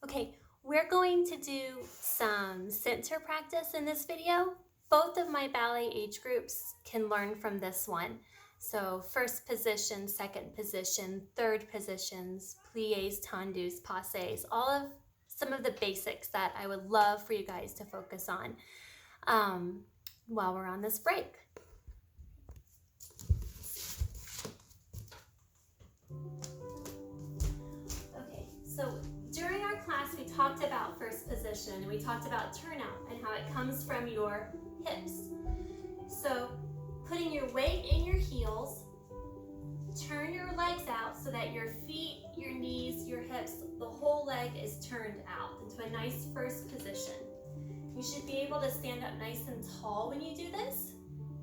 Okay, we're going to do some center practice in this video. Both of my ballet age groups can learn from this one. So first position, second position, third positions, pliés, tendus, passés, all of some of the basics that I would love for you guys to focus on while we're on this break. Okay, so during our class, we talked about first position and we talked about turnout and how it comes from your hips. So putting your weight in your heels, turn your legs out so that your feet, your knees, your hips, the whole leg is turned out into a nice first position. You should be able to stand up nice and tall when you do this.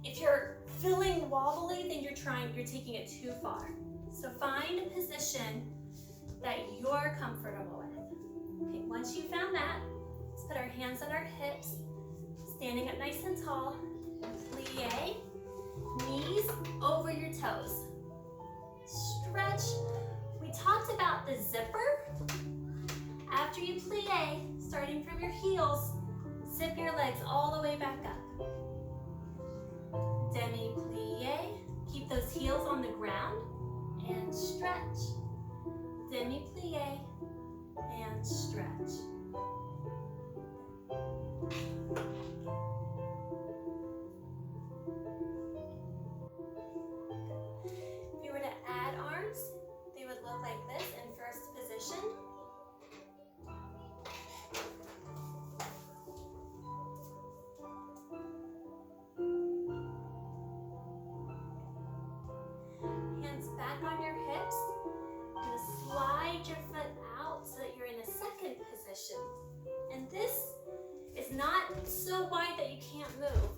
If you're feeling wobbly, then you're taking it too far. So find a position that you're comfortable with. Okay, once you've found that, let's put our hands on our hips, standing up nice and tall, plie, knees over your toes. Stretch. We talked about the zipper. After you plie, starting from your heels, zip your legs all the way back up. Demi-plie, keep those heels on the ground and stretch. Demi-plie and stretch. If you were to add arms, they would look like this in first position. Hands back on your hips. You're going to slide your foot out so that you're in a second position. And this is not so wide that you can't move.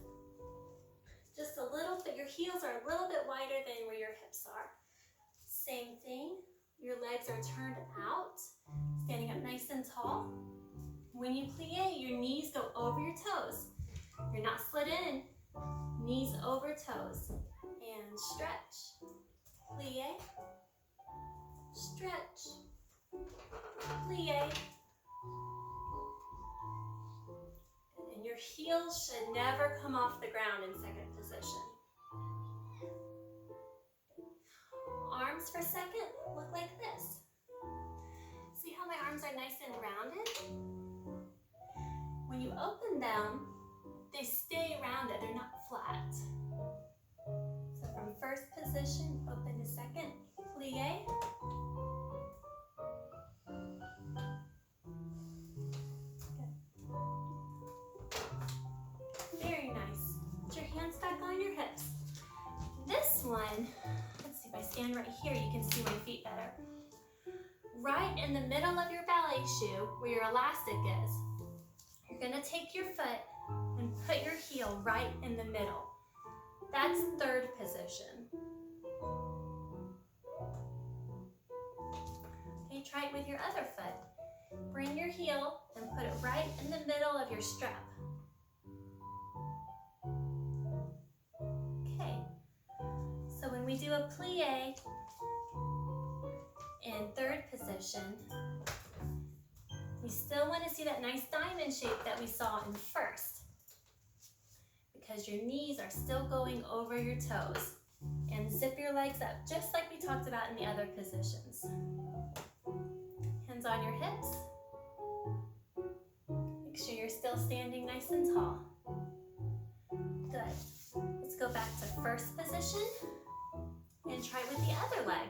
Just a little bit, your heels are a little bit wider than where your hips are. Same thing, your legs are turned out, standing up nice and tall. When you plie, your knees go over your toes. You're not slid in, knees over toes. And stretch, plie, stretch, plie. And your heels should never come off the ground in second position. Arms for second look like this. See how my arms are nice and rounded? When you open them, they stay rounded, they're not flat. So from first position, open to second, plie. Very nice. Put your hands back on your hips. This one, let's see, if I stand right here, you can see my feet better. Right in the middle of your ballet shoe, where your elastic is, you're gonna take your foot and put your heel right in the middle. That's third position. Okay, try it with your other foot. Bring your heel and put it right in the middle of your strap. Okay, so when we do a plie in third position, we still want to see that nice diamond shape that we saw in first, because your knees are still going over your toes. And zip your legs up, just like we talked about in the other positions. Hands on your hips. Make sure you're still standing nice and tall. Good. Let's go back to first position and try with the other leg.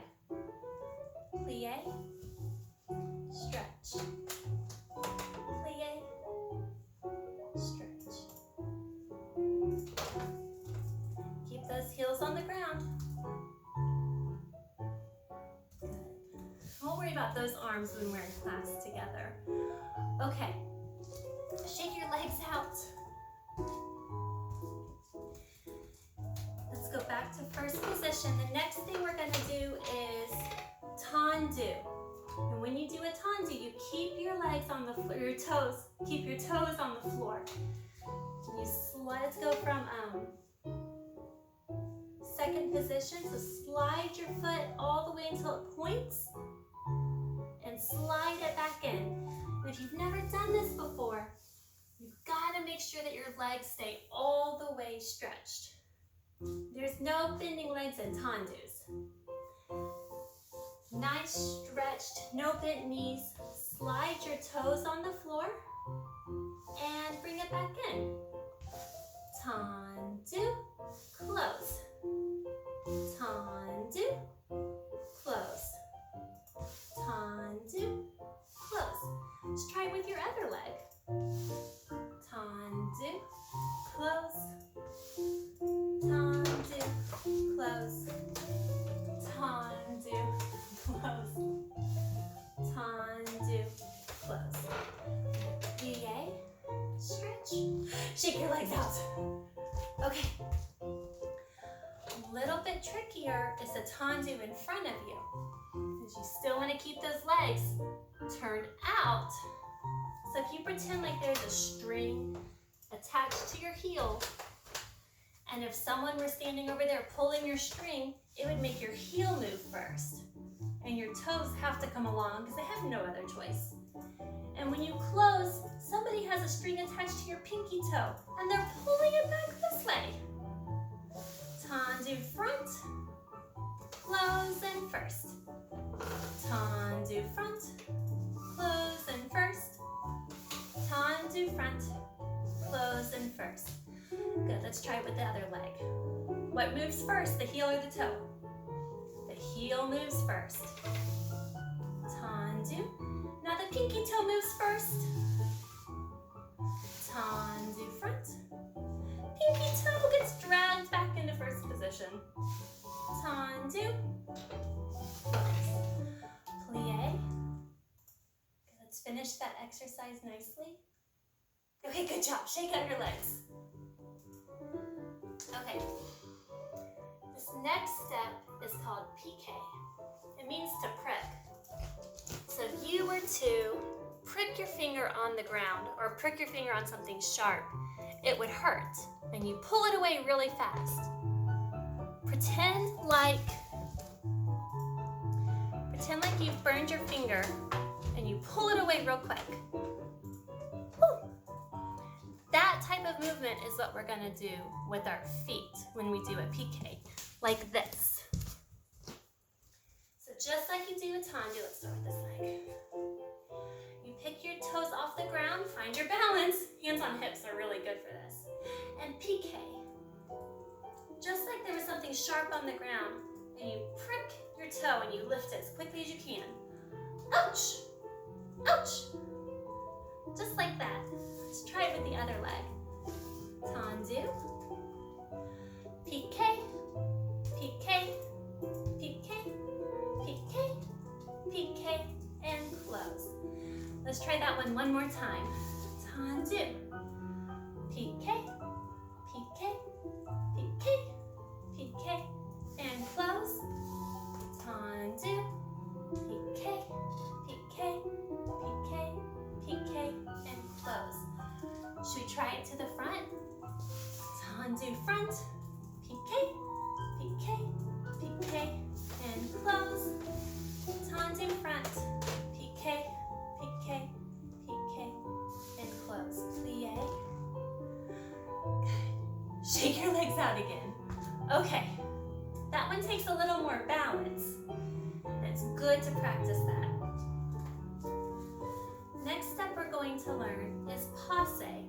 Plie, stretch, plie, stretch. Keep those heels on the ground. Good. Don't worry about those arms when we're in class together. Okay, shake your legs out. Let's go back to first position. The next thing we're going to do is tendu. And when you do a tendu, you keep your legs on the floor, your toes, keep your toes on the floor. And you slide, let's go from second position, so slide your foot all the way until it points and slide it back in. legs stay all the way stretched. There's no bending legs in tendus. Nice stretched, no bent knees. Slide your toes on the floor and bring it back in. Tendu, close. Tendu, close. Tendu, close. Let's try it with your other leg. Tendu, close. Tendu, close. Tendu, close. Tendu, close. Plie, stretch. Shake your legs out. Okay. A little bit trickier is the tendu in front of you. Because you still want to keep those legs turned out. So if you pretend like there's a string attached to your heel, and if someone were standing over there pulling your string, it would make your heel move first. And your toes have to come along because they have no other choice. And when you close, somebody has a string attached to your pinky toe, and they're pulling it back this way. Tendu front, close and first. Tendu front, close and first. Tendu front, close and first. Good, let's try it with the other leg. What moves first, the heel or the toe? The heel moves first. Tendu. Now the pinky toe moves first. Tendu front. Pinky toe gets dragged back into first position. Tendu. Plie. Let's finish that exercise nicely. Okay, good job. Shake out your legs. Okay. This next step is called piqué. It means to prick. So if you were to prick your finger on the ground or prick your finger on something sharp, it would hurt, and you pull it away really fast. Pretend like you've burned your finger and you pull it away real quick. Woo. That type of movement is what we're gonna do with our feet when we do a piqué, like this. So just like you do a tendu, let's start with this leg. You pick your toes off the ground, find your balance. Hands on hips are really good for this. And piqué. Just like there was something sharp on the ground, and you prick your toe and you lift it as quickly as you can. Ouch! Ouch! Just like that. Let's try it with the other leg. Tendu. Piqué. Piqué. Piqué. Piqué. Piqué. And close. Let's try that one more time. Tendu. Piqué. Piqué. Piqué. Piqué. And close. Tendu. Piqué. Piqué. Piqué. Piqué. And close. Should we try it to the front? Tendu front. Piqué. Piqué. Piqué. And close. Tendu front. Piqué. Piqué. Piqué. And close. Plie. Good. Shake your legs out again. Okay. That one takes a little more balance. It's good to practice that. Next step we're going to learn is passe.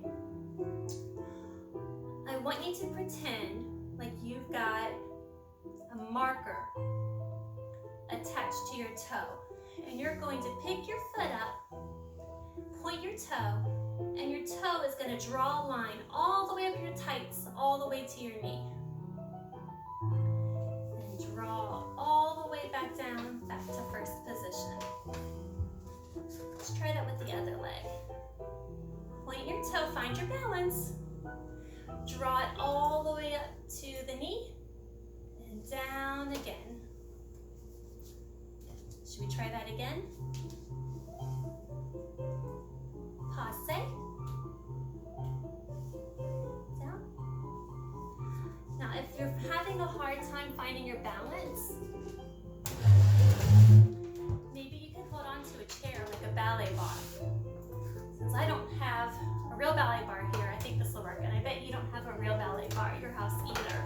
I want you to pretend like you've got a marker attached to your toe. And you're going to pick your foot up, point your toe, and your toe is going to draw a line all the way up your tights, all the way to your knee. And draw all the way back down, back to first position. Let's try that with the other leg. Point your toe, find your balance. Draw it all the way up to the knee and down again. Should we try that again? Passe. Down. Now, if you're having a hard time finding your balance, maybe you can hold on to a chair like a ballet bar. Since I don't have a real ballet bar here, I think this will work, and I bet house either.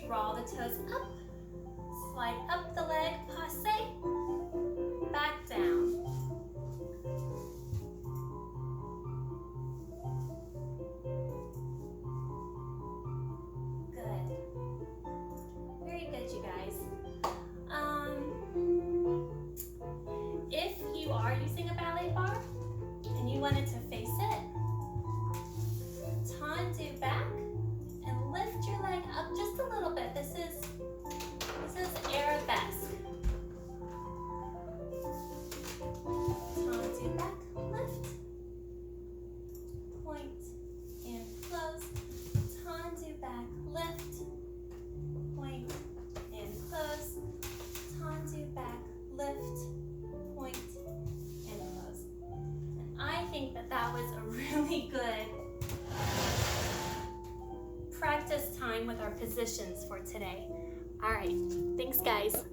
Draw the toes up, slide up the leg, passe, back down. Good. Very good, you guys. If you are using a ballet bar and you wanted to face it, tendu back and lift your leg up just a little bit. This is arabesque. Tendu back, lift, point and close. Tendu back, lift, point and close. Tendu back, lift, point and close. And I think that was a really good practice time with our positions for today. All right, thanks guys.